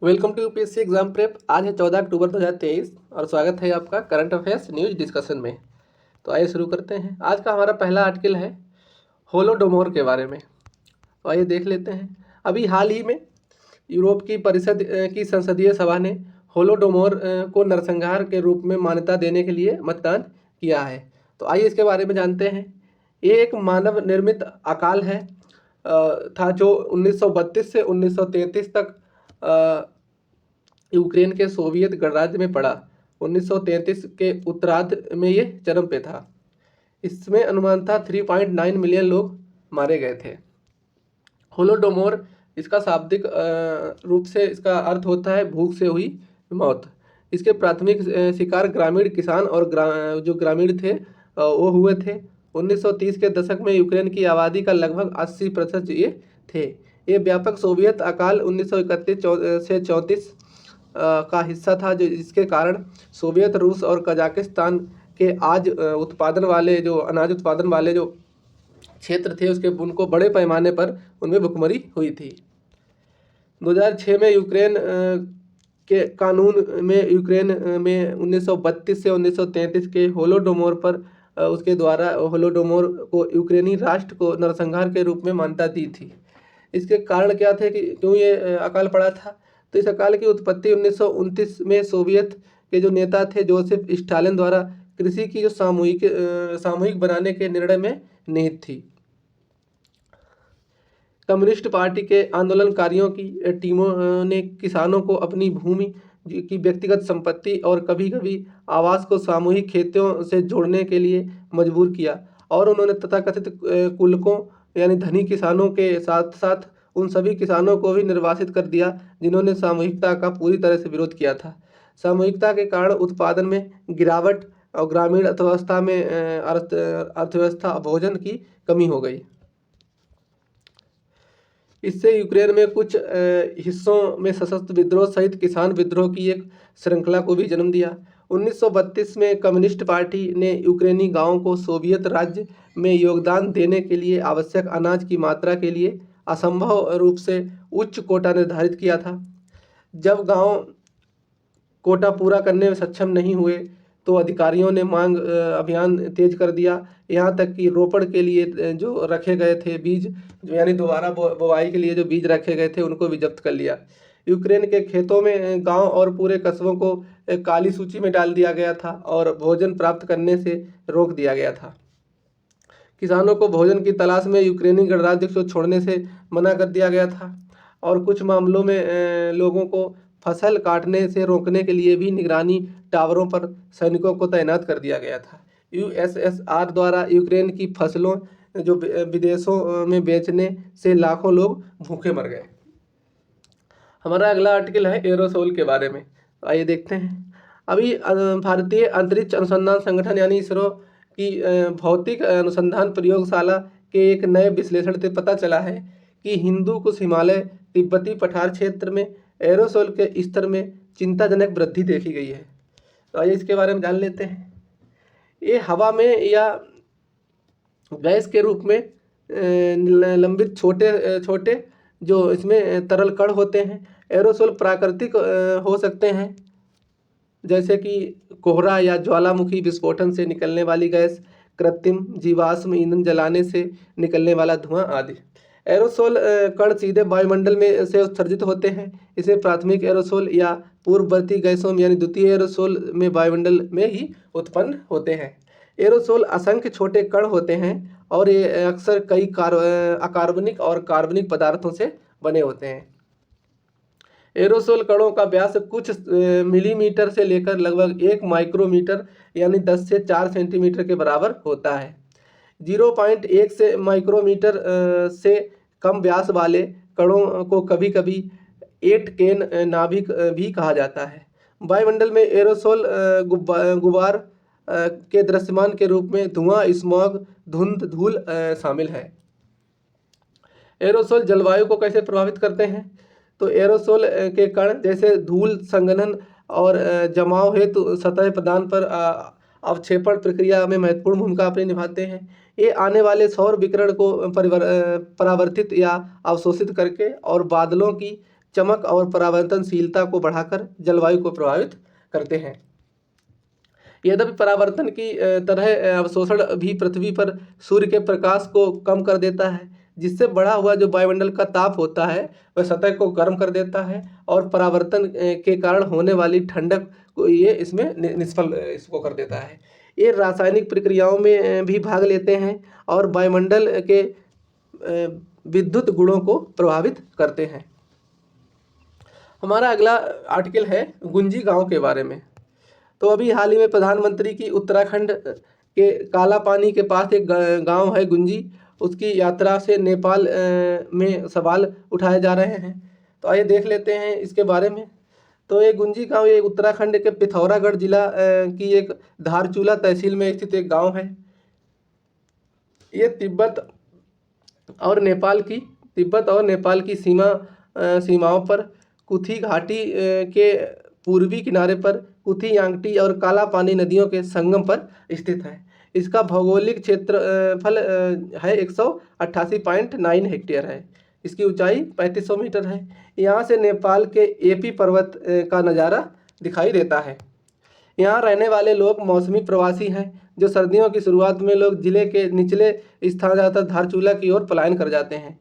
Welcome to UPSC exam prep. आज है 14 अक्टूबर 2023 और स्वागत है आपका करंट अफेयर्स न्यूज डिस्कशन में। तो आइए शुरू करते हैं। आज का हमारा पहला आर्टिकल है होलोडोमोर के बारे में। तो आइए देख लेते हैं। अभी हाल ही में यूरोप की परिषद की संसदीय सभा ने होलोडोमोर को नरसंहार के रूप में मान्यता देने के लिए मतदान किया है। तो आइए इसके बारे में जानते हैं। ये एक मानव निर्मित अकाल है था जो 1932 से 1933 तक यूक्रेन के सोवियत गणराज्य में पड़ा। 1933 के उत्तरार्ध में ये चरम पे था। इसमें अनुमानतः 3.9 मिलियन लोग मारे गए थे। होलोडोमोर इसका शाब्दिक रूप से इसका अर्थ होता है भूख से हुई मौत। इसके प्राथमिक शिकार ग्रामीण किसान और जो ग्रामीण थे वो हुए थे। 1930 के दशक में यूक्रेन की आबादी का लगभग 80% ये थे। ये व्यापक सोवियत अकाल 1931 से 34 का हिस्सा था, जो जिसके कारण सोवियत रूस और कजाकिस्तान के उत्पादन वाले जो अनाज उत्पादन वाले जो क्षेत्र थे उसके उनको बड़े पैमाने पर उनमें भुखमरी हुई थी। 2006 में यूक्रेन के कानून में यूक्रेन में 1932 से 1933 के होलोडोमोर पर उसके द्वारा होलोडोमोर को यूक्रेनी राष्ट्र को नरसंहार के रूप में मान्यता दी थी। इसके कारण क्या थे कि क्यों ये अकाल पड़ा था? तो इस अकाल की उत्पत्ति 1929 में सोवियत के जो नेता थे जोसेफ स्टालिन द्वारा कृषि की जो सामूहिक बनाने के निर्णय में निहित थी। कम्युनिस्ट पार्टी के आंदोलनकारियों की टीमों ने किसानों को अपनी भूमि की व्यक्तिगत संपत्ति और कभी कभी आवास को सामूहिक खेतों से जोड़ने के लिए मजबूर किया और उन्होंने तथाकथित कुलकों यानी धनी किसानों के साथ साथ उन सभी किसानों को भी निर्वासित कर दिया जिन्होंने सामूहिकता का पूरी तरह से विरोध किया था। सामूहिकता के कारण उत्पादन में गिरावट और ग्रामीण अर्थव्यवस्था में अर्थव्यवस्था भोजन की कमी हो गई। इससे यूक्रेन में कुछ हिस्सों में सशस्त्र विद्रोह सहित किसान विद्रोह की एक श्रृंखला को भी जन्म दिया। 1932 में कम्युनिस्ट पार्टी ने यूक्रेनी गांवों को सोवियत राज्य में योगदान देने के लिए आवश्यक अनाज की मात्रा के लिए असंभव रूप से उच्च कोटा निर्धारित किया था। जब गांव कोटा पूरा करने में सक्षम नहीं हुए तो अधिकारियों ने मांग अभियान तेज कर दिया। यहाँ तक कि रोपण के लिए जो रखे गए थे बीज, जो यानी दोबारा बुवाई के लिए जो बीज रखे गए थे उनको भी जब्त कर लिया। यूक्रेन के खेतों में गांव और पूरे कस्बों को काली सूची में डाल दिया गया था और भोजन प्राप्त करने से रोक दिया गया था। किसानों को भोजन की तलाश में यूक्रेनी गणराज्य को छोड़ने से मना कर दिया गया था और कुछ मामलों में लोगों को फसल काटने से रोकने के लिए भी निगरानी टावरों पर सैनिकों को तैनात कर दिया गया था। यूएसएसआर द्वारा यूक्रेन की फसलों जो विदेशों में बेचने से लाखों लोग भूखे मर गए। हमारा अगला आर्टिकल है एरोसोल के बारे में। आइए देखते हैं। अभी भारतीय अंतरिक्ष अनुसंधान संगठन यानी इसरो की भौतिक अनुसंधान प्रयोगशाला के एक नए विश्लेषण से पता चला है कि हिंदू कुश हिमालय तिब्बती पठार क्षेत्र में एरोसोल के स्तर में चिंताजनक वृद्धि देखी गई है। तो आइए इसके बारे में जान लेते हैं। ये हवा में या गैस के रूप में लंबित छोटे छोटे जो इसमें तरल कण होते हैं। एरोसोल प्राकृतिक हो सकते हैं जैसे कि कोहरा या ज्वालामुखी विस्फोटन से निकलने वाली गैस, कृत्रिम जीवाश्म ईंधन जलाने से निकलने वाला धुआं आदि। एरोसोल कण सीधे वायुमंडल में से उत्सर्जित होते हैं। इसे प्राथमिक एरोसोल या पूर्ववर्ती गैसों यानी द्वितीय एरोसोल में वायुमंडल में ही उत्पन्न होते हैं। एरोसोल असंख्य छोटे कण होते हैं और ये अक्सर कई अकार्बनिक और कार्बनिक पदार्थों से बने होते हैं। एरोसोल कणों का व्यास कुछ मिलीमीटर से लेकर लगभग 1 माइक्रोमीटर यानी 10 से 4 सेंटीमीटर के बराबर होता है। 0.1 से माइक्रोमीटर से कम व्यास वाले कणों को कभी कभी 8 केन नाभिक भी कहा जाता है। वायुमंडल में एरोसोल गुबार के दृश्यमान के रूप में धुआं, स्मॉग, धुंध, धूल शामिल है। एरोसोल जलवायु को कैसे प्रभावित करते हैं? तो एरोसोल के कण जैसे धूल संघनन और जमाव हेतु सतह प्रदान पर अवक्षेपण प्रक्रिया में महत्वपूर्ण भूमिका अपनी निभाते हैं। ये आने वाले सौर विकिरण को परावर्तित या अवशोषित करके और बादलों की चमक और परावर्तनशीलता को बढ़ाकर जलवायु को प्रभावित करते हैं। यद्यपि परावर्तन की तरह अवशोषण भी पृथ्वी पर सूर्य के प्रकाश को कम कर देता है, जिससे बढ़ा हुआ जो वायुमंडल का ताप होता है वह सतह को गर्म कर देता है और परावर्तन के कारण होने वाली ठंडक को ये इसमें निष्फल इसको कर देता है। ये रासायनिक प्रक्रियाओं में भी भाग लेते हैं और वायुमंडल के विद्युत गुणों को प्रभावित करते हैं। हमारा अगला आर्टिकल है गुंजी गांव के बारे में। तो अभी हाल ही में प्रधानमंत्री की उत्तराखंड के काला पानी के पास एक गांव है गुंजी, उसकी यात्रा से नेपाल में सवाल उठाए जा रहे हैं। तो आइए देख लेते हैं इसके बारे में। तो ये गुंजी गांव ये उत्तराखंड के पिथौरागढ़ जिला की एक धारचूला तहसील में स्थित एक गांव है। ये तिब्बत और नेपाल की सीमाओं पर कुथी घाटी के पूर्वी किनारे पर कुथी यांगटी और काला पानी नदियों के संगम पर स्थित है। इसका भौगोलिक क्षेत्रफल है 188.9 हेक्टेयर है। इसकी ऊंचाई 3500 मीटर है। यहाँ से नेपाल के एपी पर्वत का नज़ारा दिखाई देता है। यहाँ रहने वाले लोग मौसमी प्रवासी हैं, जो सर्दियों की शुरुआत में लोग जिले के निचले स्थान ज़्यादातर धारचूला की ओर पलायन कर जाते हैं।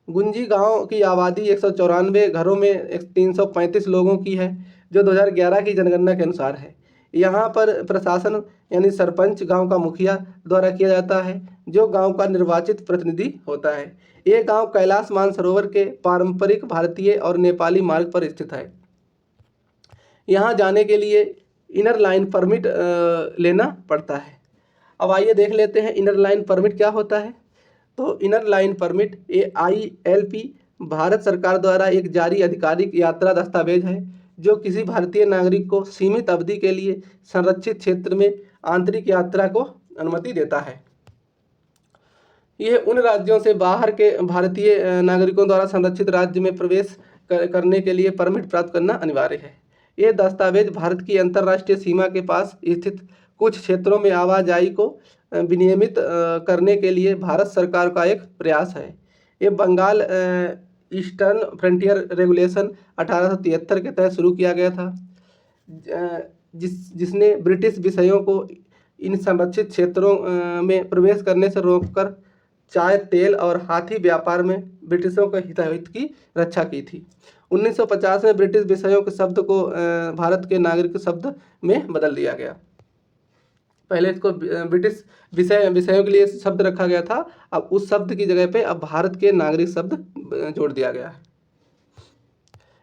गुंजी गांव की आबादी 194 घरों में 335 लोगों की है, जो 2011 की जनगणना के अनुसार है। यहाँ पर प्रशासन यानी सरपंच गांव का मुखिया द्वारा किया जाता है, जो गांव का निर्वाचित प्रतिनिधि होता है। ये गांव कैलाश मानसरोवर के पारंपरिक भारतीय और नेपाली मार्ग पर स्थित है। यहाँ जाने के लिए इनर लाइन परमिट लेना पड़ता है। अब आइए देख लेते हैं इनर लाइन परमिट क्या होता है। तो inner line permit AILP Bharat सरकार द्वारा एक जारी आधिकारिक यात्रा दस्तावेज है, जो किसी भारतीय नागरिक को सीमित अवधि के लिए संरक्षित क्षेत्र में आंतरिक यात्रा को अनुमति देता है। यह उन राज्यों से बाहर के भारतीय नागरिकों द्वारा संरक्षित राज्य में प्रवेश करने के लिए परमिट प्राप्त करना अनिवार्य है। यह दस्तावेज भारत की अंतर्राष्ट्रीय सीमा के पास स्थित कुछ क्षेत्रों में आवाजाही को विनियमित करने के लिए भारत सरकार का एक प्रयास है। ये बंगाल ईस्टर्न फ्रंटियर रेगुलेशन 1873 के तहत शुरू किया गया था, जिसने ब्रिटिश विषयों को इन संरक्षित क्षेत्रों में प्रवेश करने से रोककर चाय, तेल और हाथी व्यापार में ब्रिटिशों के हित की रक्षा की थी। 1950 में ब्रिटिश विषयों के शब्द को भारत के नागरिक शब्द में बदल दिया गया। पहले इसको ब्रिटिश विषयों के लिए शब्द रखा गया था, अब उस शब्द की जगह पे अब भारत के नागरिक शब्द जोड़ दिया गया है।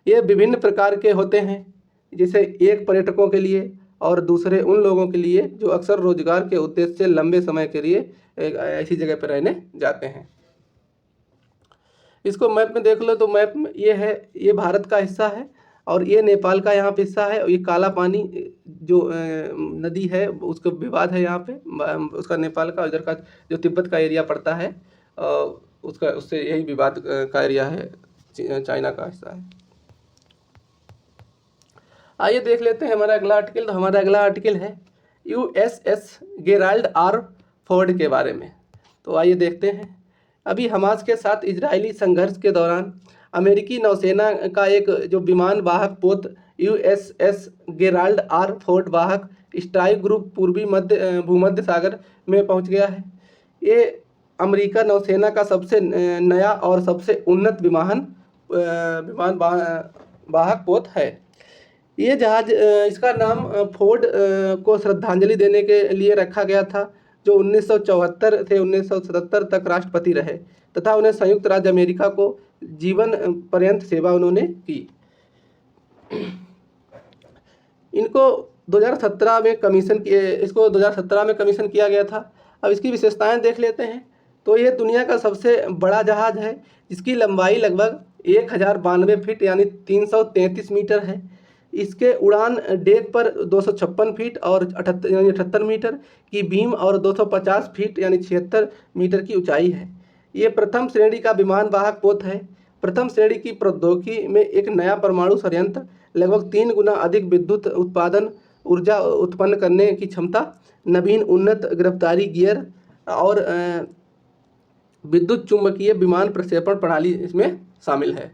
ये विभिन्न प्रकार के होते हैं, जैसे एक पर्यटकों के लिए और दूसरे उन लोगों के लिए जो अक्सर रोजगार के उद्देश्य से लंबे समय के लिए ऐसी जगह पर रहने जाते हैं। इसको मैप में देख लो तो मैप में ये है, ये भारत का हिस्सा है और ये नेपाल का यहाँ पे हिस्सा है। और ये काला पानी जो नदी है उसका विवाद है यहाँ पे, उसका नेपाल का, इधर का जो तिब्बत का एरिया पड़ता है उसका, उससे यही विवाद का एरिया है, चाइना का हिस्सा है। आइए देख लेते हैं हमारा अगला आर्टिकल। तो हमारा अगला आर्टिकल है USS गेराल्ड R फोर्ड के बारे में। तो आइए देखते हैं। अभी हमास के साथ इजरायली संघर्ष के दौरान अमेरिकी नौसेना का एक जो विमान वाहक पोत USS गेराल्ड R फोर्ड वाहक स्ट्राइक ग्रुप पूर्वी भूमध्य सागर में पहुंच गया है। ये अमेरिका नौसेना का सबसे नया और सबसे उन्नत विमान वाहक पोत है। ये जहाज, इसका नाम फोर्ड को श्रद्धांजलि देने के लिए रखा गया था, जो 1974 से 1977 तक राष्ट्रपति रहे तथा उन्हें संयुक्त राज्य अमेरिका को जीवन पर्यंत सेवा उन्होंने की। इनको 2017 में कमीशन किया गया था। अब इसकी विशेषताएं देख लेते हैं। तो ये दुनिया का सबसे बड़ा जहाज है, जिसकी लंबाई लगभग 1092 फीट यानी 333 मीटर है। इसके उड़ान डेक पर 256 फीट और 78 मीटर की बीम और 250 फीट यानी 76 मीटर की ऊंचाई है। ये प्रथम श्रेणी का विमान वाहक पोत है। प्रथम श्रेणी की प्रौद्योगिकी में एक नया परमाणु संयंत्र, लगभग 3 गुना अधिक विद्युत ऊर्जा उत्पन्न करने की क्षमता, नवीन उन्नत गिरफ्तारी गियर और विद्युत चुंबकीय विमान प्रक्षेपण प्रणाली इसमें शामिल है।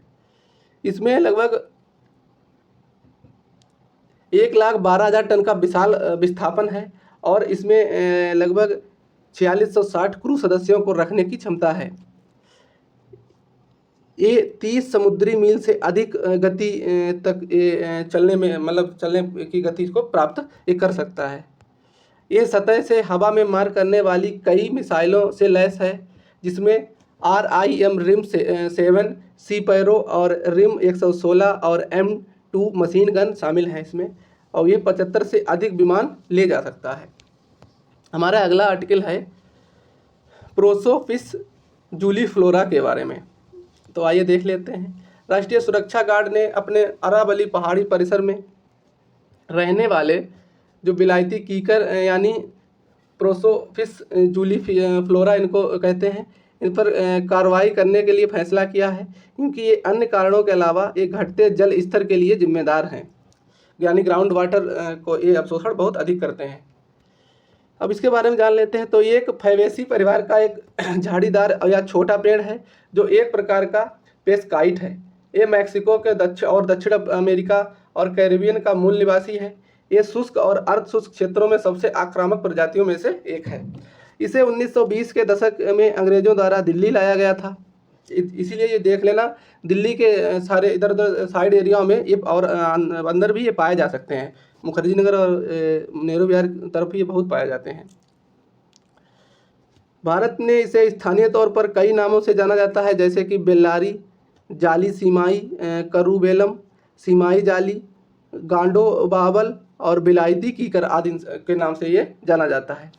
इसमें लगभग 1,12,000 टन का विशाल विस्थापन है और इसमें लगभग 4660 क्रू सदस्यों को रखने की क्षमता है। ये 30 समुद्री मील से अधिक गति तक ये चलने में मतलब चलने की गति को प्राप्त ये कर सकता है। ये सतह से हवा में मार करने वाली कई मिसाइलों से लैस है, जिसमें RIM रिम 7 सीपैरो और रिम 116 और M2 मशीन गन शामिल हैं इसमें, और ये 75 से अधिक विमान ले जा सकता है। हमारा अगला आर्टिकल है प्रोसोफिस जूलीफ्लोरा के बारे में, तो आइए देख लेते हैं। राष्ट्रीय सुरक्षा गार्ड ने अपने अरावली पहाड़ी परिसर में रहने वाले जो विलायती कीकर यानी प्रोसोफिस जूलीफ्लोरा इनको कहते हैं, इन पर कार्रवाई करने के लिए फैसला किया है, क्योंकि ये अन्य कारणों के अलावा ये घटते जल स्तर के लिए जिम्मेदार हैं, यानी ग्राउंड वाटर को ये अवशोषण बहुत अधिक करते हैं। अब इसके बारे में जान लेते हैं। तो ये एक फैबेसी परिवार का एक झाड़ीदार या छोटा पेड़ है जो एक प्रकार का पेस्काइट है। ये मैक्सिको के दक्षिण अमेरिका और कैरिबियन का मूल निवासी है। ये शुष्क और अर्ध शुष्क क्षेत्रों में सबसे आक्रामक प्रजातियों में से एक है। इसे 1920 के दशक में अंग्रेजों द्वारा दिल्ली लाया गया था। इसीलिए ये देख लेना, दिल्ली के सारे इधर उधर साइड एरिया में ये और अंदर भी ये पाए जा सकते हैं। मुखर्जी नगर और नेहरू विहार की तरफ ये बहुत पाए जाते हैं। भारत ने इसे स्थानीय तौर पर कई नामों से जाना जाता है, जैसे कि बेल्लारी, जाली सीमाई, करूबेलम, सीमाई जाली, गांडो बाबल और बिलायती कीकर आदि के नाम से ये जाना जाता है।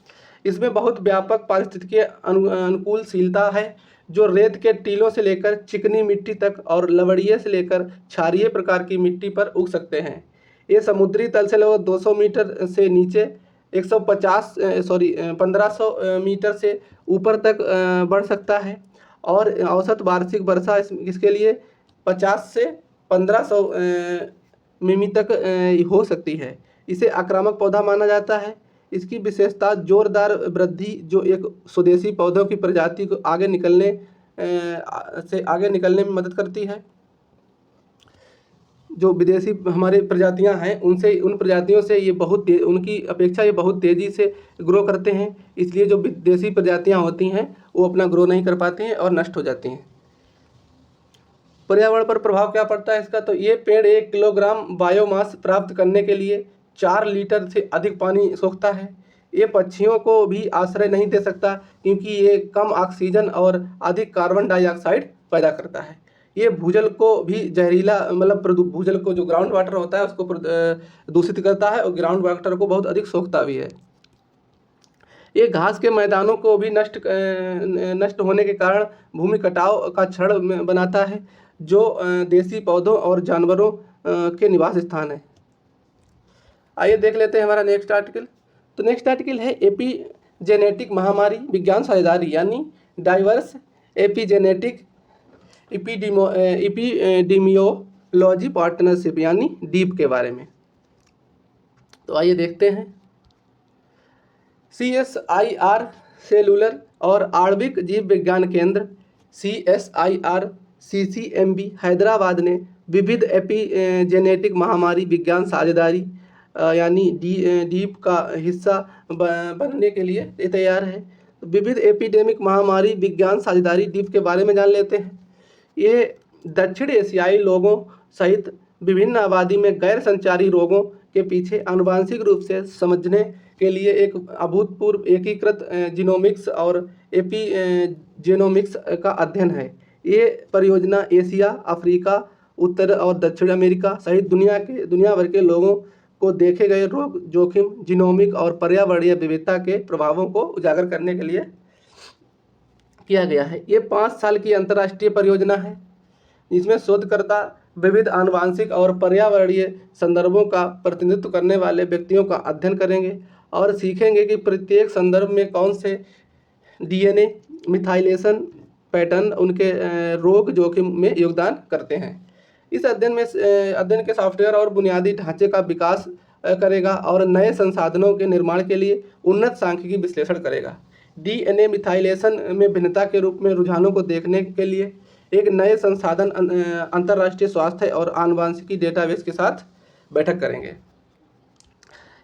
इसमें बहुत व्यापक पारिस्थितिकीय अनुकूलशीलता है, जो रेत के टीलों से लेकर चिकनी मिट्टी तक और लवड़िये से लेकर क्षारीय प्रकार की मिट्टी पर उग सकते हैं। ये समुद्री तल से लगभग 200 मीटर से नीचे 1500 मीटर से ऊपर तक बढ़ सकता है, और औसत वार्षिक वर्षा इसके लिए 50 से 1500 मिमी तक हो सकती है। इसे आक्रामक पौधा माना जाता है। इसकी विशेषता जोरदार वृद्धि, जो एक स्वदेशी पौधों की प्रजाति को आगे निकलने में मदद करती है। जो विदेशी हमारे प्रजातियां हैं उन प्रजातियों से ये उनकी अपेक्षा ये बहुत तेज़ी से ग्रो करते हैं, इसलिए जो विदेशी प्रजातियां होती हैं वो अपना ग्रो नहीं कर पाती हैं और नष्ट हो जाती हैं। पर्यावरण पर प्रभाव क्या पड़ता है इसका? तो ये पेड़ 1 किलोग्राम बायोमास प्राप्त करने के लिए 4 लीटर से अधिक पानी सोखता है। ये पक्षियों को भी आश्रय नहीं दे सकता, क्योंकि ये कम ऑक्सीजन और अधिक कार्बन डाइऑक्साइड पैदा करता है। ये भूजल को भी जहरीला भूजल को जो ग्राउंड वाटर होता है उसको दूषित करता है और ग्राउंड वाटर को बहुत अधिक सोखता भी है। ये घास के मैदानों को भी नष्ट होने के कारण भूमि कटाव का क्षण बनाता है, जो देसी पौधों और जानवरों के निवास स्थान है। आइए देख लेते हैं हमारा नेक्स्ट आर्टिकल। तो नेक्स्ट आर्टिकल है एपीजेनेटिक महामारी विज्ञान साझेदारी, यानी डाइवर्स एपीजेनेटिक एपिडेमियोलॉजी पार्टनरशिप, यानी डीप के बारे में। तो आइए देखते हैं। CSIR सेलुलर और आणविक जीव विज्ञान केंद्र CSIR CCMB हैदराबाद ने विविध एपीजेनेटिक महामारी विज्ञान साझेदारी यानी डीप का हिस्सा बनने के लिए तैयार है। विविध एपिडेमिक महामारी विज्ञान साझेदारी डीप के बारे में जान लेते हैं। ये दक्षिण एशियाई लोगों सहित विभिन्न आबादी में गैर संचारी रोगों के पीछे आनुवांशिक रूप से समझने के लिए एक अभूतपूर्व एकीकृत जीनोमिक्स और एपीजेनोमिक्स का अध्ययन है। ये परियोजना एशिया, अफ्रीका, उत्तर और दक्षिण अमेरिका सहित दुनिया भर के लोगों को देखे गए रोग जोखिम, जीनोमिक और पर्यावरणीय विविधता के प्रभावों को उजागर करने के लिए किया गया है। ये 5 साल की अंतर्राष्ट्रीय परियोजना है, जिसमें शोधकर्ता विविध आनुवांशिक और पर्यावरणीय संदर्भों का प्रतिनिधित्व करने वाले व्यक्तियों का अध्ययन करेंगे और सीखेंगे कि प्रत्येक संदर्भ में कौन से DNA मिथाइलेशन पैटर्न उनके रोग जोखिम में योगदान करते हैं। इस अध्ययन के सॉफ्टवेयर और बुनियादी ढांचे का विकास करेगा और नए संसाधनों के निर्माण के लिए उन्नत सांख्यिकी विश्लेषण करेगा। DNA मिथाइलेशन में भिन्नता के रूप में रुझानों को देखने के लिए एक नए संसाधन अंतर्राष्ट्रीय स्वास्थ्य और आनुवंशिकी डेटाबेस के साथ बैठक करेंगे।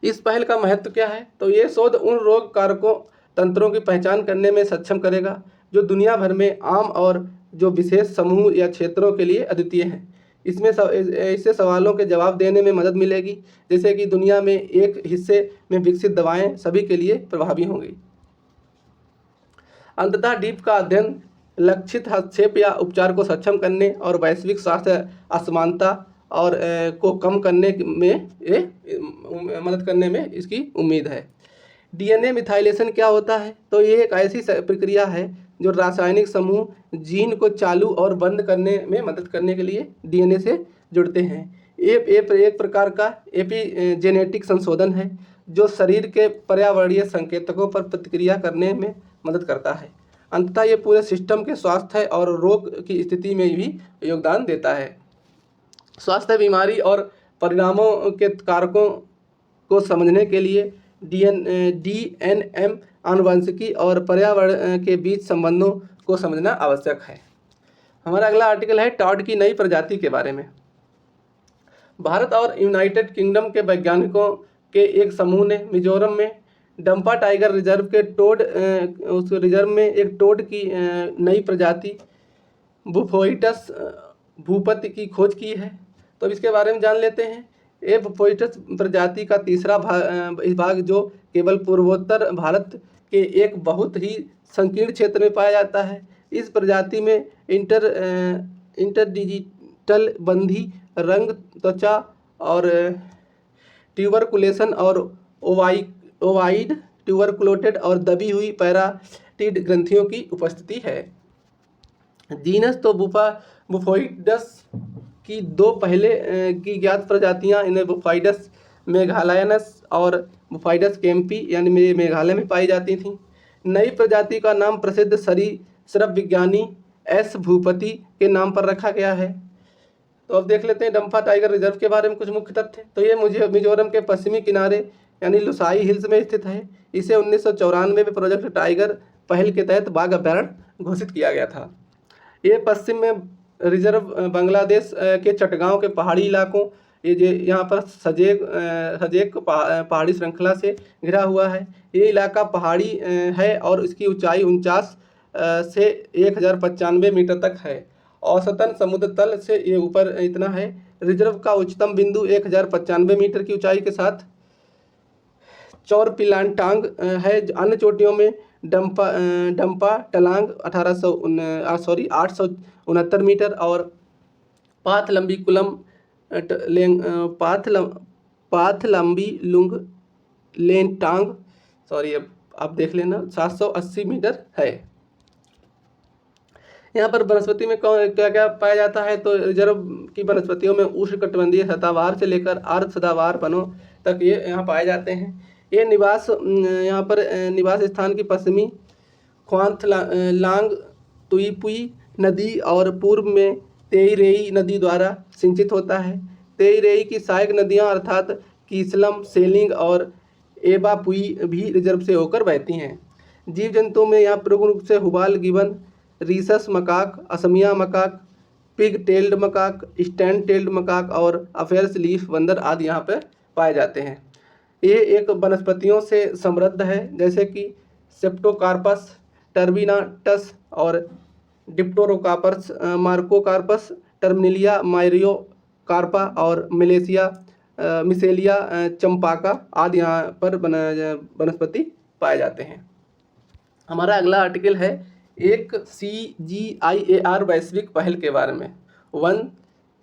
इस पहल का महत्व क्या है? तो ये शोध उन रोग कारकों तंत्रों की पहचान करने में सक्षम करेगा जो दुनिया भर में आम और जो विशेष समूह या क्षेत्रों के लिए अद्वितीय हैं। इसमें ऐसे सवालों के जवाब देने में मदद मिलेगी, जैसे कि दुनिया में एक हिस्से में विकसित दवाएं सभी के लिए प्रभावी होंगी। अंततः डीप का अध्ययन लक्षित हस्तक्षेप या उपचार को सक्षम करने और वैश्विक स्वास्थ्य असमानता और को कम करने में मदद करने में इसकी उम्मीद है। डीएनए मिथाइलेशन क्या होता है? तो ये एक ऐसी प्रक्रिया है जो रासायनिक समूह जीन को चालू और बंद करने में मदद करने के लिए डीएनए से जुड़ते हैं। एक प्रकार का एपिजेनेटिक संशोधन है जो शरीर के पर्यावरणीय संकेतकों पर प्रतिक्रिया करने में मदद करता है। अंततः ये पूरे सिस्टम के स्वास्थ्य और रोग की स्थिति में भी योगदान देता है। स्वास्थ्य बीमारी और परिणामों के कारकों को समझने के लिए डीएनएम आनुवंशिकी और पर्यावरण के बीच संबंधों को समझना आवश्यक है। हमारा अगला आर्टिकल है टॉड की नई प्रजाति के बारे में। भारत और यूनाइटेड किंगडम के वैज्ञानिकों के एक समूह ने मिजोरम में डंपा टाइगर रिजर्व के उस रिजर्व में एक टोड की नई प्रजाति बुफोइटस भूपति की खोज की है। तो अब इसके बारे में जान लेते हैं। ये बुफोइटस प्रजाति का तीसरा भाग जो केवल पूर्वोत्तर भारत के एक बहुत ही संकीर्ण क्षेत्र में पाया जाता है। इस प्रजाति में इंटरडिजिटल बंधी रंग, त्वचा और ट्यूबरकुलेशन और ओवाइड ट्यूबरकुलोटेड और दबी हुई पैराटिड ग्रंथियों की उपस्थिति है। जीनस तो बुफोइडस की दो पहले की ज्ञात प्रजातियां इन्हें बुफाइडस मेघालयनस और बुफाइडस कैंपी यानी मेघालय में पाई जाती थीं। नई प्रजाति का नाम प्रसिद्ध सरीसृप विज्ञानी एस भूपति के नाम पर रखा गया है। तो अब देख लेते हैं डंपा टाइगर रिजर्व के बारे में कुछ मुख्य तथ्य। तो ये मिजोरम के पश्चिमी किनारे यानी लुसाई हिल्स में स्थित है। इसे 1994 में प्रोजेक्ट टाइगर पहल के तहत बाघ अभ्यारण्य घोषित किया गया था। ये पश्चिम में रिजर्व बांग्लादेश के चटगांव के पहाड़ी इलाकों यहाँ पर सजेक पहाड़ी श्रृंखला से घिरा हुआ है। ये इलाका पहाड़ी है और इसकी ऊंचाई 49 से 1095 मीटर तक है। औसतन समुद्र तल से ये ऊपर इतना है। रिजर्व का उच्चतम बिंदु 1095 मीटर की ऊंचाई के साथ चौरपिलांटांग है। अन्य चोटियों में डंपा टलांग 869 मीटर और पाथलंबी लुंग लेंटांग अब आप देख लेना 780 मीटर है। यहाँ पर वनस्पति में क्या क्या पाया जाता है? तो रिजर्व की वनस्पतियों में उष्णकटिबंधीय सदाबहार से लेकर अर्ध सदाबहार वनों तक ये यहाँ पाए जाते हैं। ये यहाँ पर निवास स्थान की पश्चिमी ख्वांथलांग तुईपुई नदी और पूर्व में तेईरेई नदी द्वारा सिंचित होता है। तेईरेई की सहायक नदियाँ अर्थात कीसलम, सेलिंग और एबापुई भी रिजर्व से होकर बहती हैं। जीव जंतुओं में यहाँ प्रमुख रूप से हुबाल गिबन, रीसस मकाक, असमिया macaque, pig tailed macaque, stump tailed macaque और अफेयर्स लीफ बंदर आदि यहाँ पर पाए जाते हैं। ये एक वनस्पतियों से समृद्ध है, जैसे कि सेप्टोकार्पस, टर्बिनाटस और डिप्टोरोकार्पस, मार्कोकार्पस, टर्मिनिलिया मायरियोकार्पा और मिसेलिया चंपाका आदि यहाँ पर वनस्पति पाए जाते हैं। हमारा अगला आर्टिकल है एक CGIAR वैश्विक पहल के बारे में। 1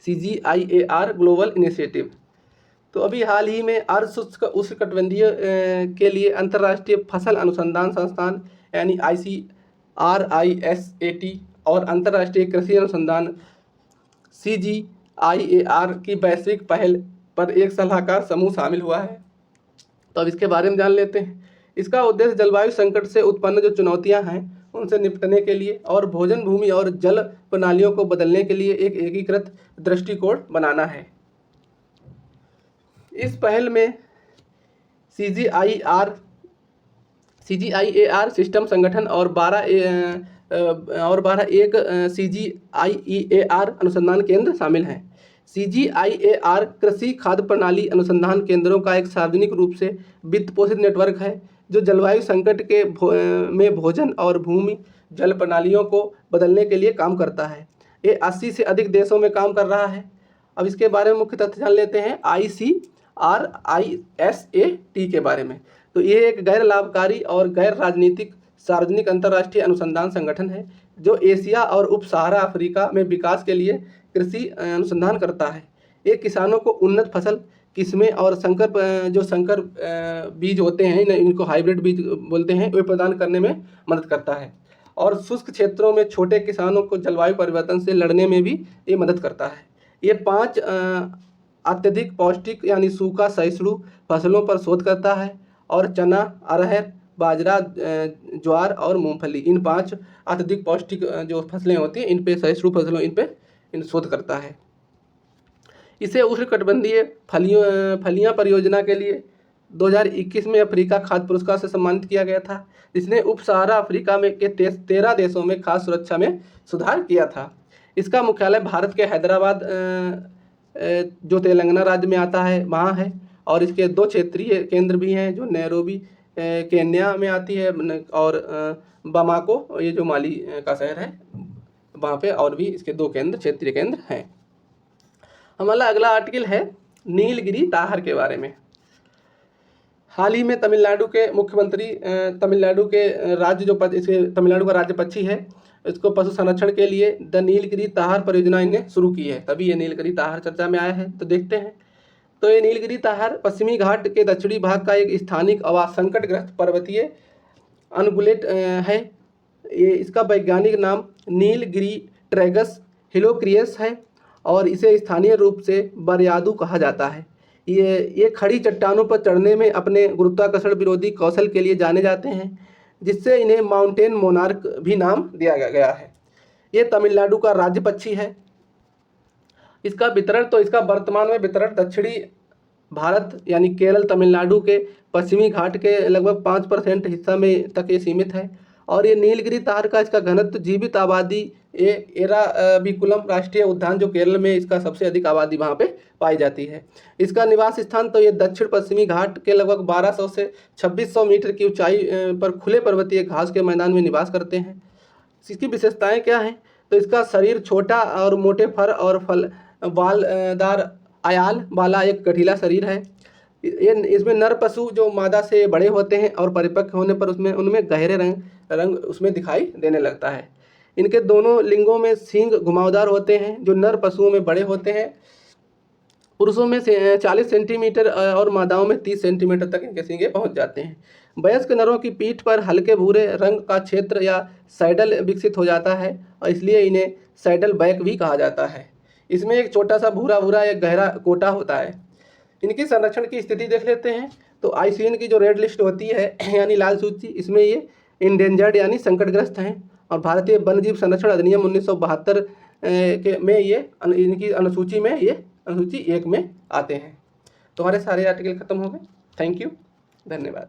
CGIAR ग्लोबल इनिशिएटिव। तो अभी हाल ही में अर्ध उष्णकटिबंधीय के लिए अंतर्राष्ट्रीय फसल अनुसंधान संस्थान यानी ICRISAT और अंतर्राष्ट्रीय कृषि अनुसंधान CGIAR की वैश्विक पहल पर एक सलाहकार समूह शामिल हुआ है। तो अब इसके बारे में जान लेते हैं। इसका उद्देश्य जलवायु संकट से उत्पन्न जो चुनौतियां हैं उनसे निपटने के लिए और भोजन, भूमि और जल प्रणालियों को बदलने के लिए एक एकीकृत दृष्टिकोण बनाना है। इस पहल में CGIAR सिस्टम संगठन और 12 और 12 एक CGIEAR अनुसंधान केंद्र शामिल हैं। CGIAR कृषि खाद्य प्रणाली अनुसंधान केंद्रों का एक सार्वजनिक रूप से वित्त पोषित नेटवर्क है जो जलवायु संकट के में भोजन और भूमि जल प्रणालियों को बदलने के लिए काम करता है। ये 80 से अधिक देशों में काम कर रहा है। अब इसके बारे में मुख्य तथ्य जान लेते हैं ICRISAT के बारे में। तो ये एक गैर लाभकारी और गैर राजनीतिक सार्वजनिक अंतर्राष्ट्रीय अनुसंधान संगठन है जो एशिया और उप सहारा अफ्रीका में विकास के लिए कृषि अनुसंधान करता है। ये किसानों को उन्नत फसल किस्में और संकर बीज होते हैं, इनको हाइब्रिड बीज बोलते हैं, वे प्रदान करने में मदद करता है और शुष्क क्षेत्रों में छोटे किसानों को जलवायु परिवर्तन से लड़ने में भी ये मदद करता है। ये 5 अत्यधिक पौष्टिक यानी सूखा सहिष्णु फसलों पर शोध करता है और चना, अरहर, बाजरा, ज्वार और मूंगफली, इन 5 अत्यधिक पौष्टिक जो फसलें होती हैं इन पे सहिष्णु फसलों इन शोध करता है। इसे उष्णकटिबंधीय फलियां परियोजना के लिए 2021 में अफ्रीका खाद्य पुरस्कार से सम्मानित किया गया था, जिसने उप सहारा अफ्रीका में के 13 देशों में खाद्य सुरक्षा में सुधार किया था। इसका मुख्यालय भारत के हैदराबाद जो तेलंगाना राज्य में आता है वहाँ है और इसके 2 क्षेत्रीय केंद्र भी हैं जो नैरोबी केन्या में आती है और बामाको ये जो माली का शहर है वहाँ पे, और भी इसके 2 क्षेत्रीय केंद्र हैं। हमारा अगला आर्टिकल है नीलगिरी ताहर के बारे में। हाल ही में तमिलनाडु के मुख्यमंत्री तमिलनाडु के राज्य जो तमिलनाडु का राज्य पक्षी है इसको पशु संरक्षण के लिए द नीलगिरी ताहर परियोजना इन्हें शुरू की है, तभी ये नीलगिरी ताहर चर्चा में आया है। तो देखते हैं। तो ये नीलगिरी ताहर पश्चिमी घाट के दक्षिणी भाग का एक स्थानिक आवास संकटग्रस्त पर्वतीय अनगुलेट है। ये इसका वैज्ञानिक नाम नीलगिरी ट्रैगस हिलोक्रियस है और इसे स्थानीय रूप से बरयादू कहा जाता है। ये खड़ी चट्टानों पर चढ़ने में अपने गुरुत्वाकर्षण विरोधी कौशल के लिए जाने जाते हैं, जिससे इन्हें माउंटेन मोनार्क भी नाम दिया गया है। ये तमिलनाडु का राज्य पक्षी है। इसका वर्तमान में वितरण दक्षिणी भारत यानी केरल, तमिलनाडु के पश्चिमी घाट के लगभग 5% हिस्सा में तक ये सीमित है और ये नीलगिरी ताहर का इसका घनत्व जीवित आबादी एराविकुलम राष्ट्रीय उद्यान जो केरल में इसका सबसे अधिक आबादी वहाँ पे पाई जाती है। इसका निवास स्थान तो ये दक्षिण पश्चिमी घाट के लगभग 1200 से 2600 मीटर की ऊंचाई पर खुले पर्वतीय घास के मैदान में निवास करते हैं। इसकी विशेषताएं क्या हैं? तो इसका शरीर छोटा और मोटे फर और बालदार आयाल वाला एक गठीला शरीर है। इसमें नर पशु जो मादा से बड़े होते हैं और परिपक्व होने पर उनमें गहरे रंग उसमें दिखाई देने लगता है। इनके दोनों लिंगों में सींग घुमावदार होते हैं जो नर पशुओं में बड़े होते हैं। पुरुषों में 40 सेंटीमीटर और मादाओं में 30 सेंटीमीटर तक इनके सींगे पहुंच जाते हैं। वयस्क नरों की पीठ पर हल्के भूरे रंग का क्षेत्र या सैडल विकसित हो जाता है और इसलिए इन्हें सैडल बैक भी कहा जाता है। इसमें एक छोटा सा भूरा एक गहरा कोटा होता है। इनकी संरक्षण की स्थिति देख लेते हैं। तो IUCN की जो रेड लिस्ट होती है यानी लाल सूची, इसमें ये इंडेंजर्ड यानी संकटग्रस्त हैं और भारतीय वन्यजीव संरक्षण अधिनियम 1972 में ये इनकी अनुसूची 1 में आते हैं। तो हमारे सारे आर्टिकल खत्म हो गए। थैंक यू, धन्यवाद।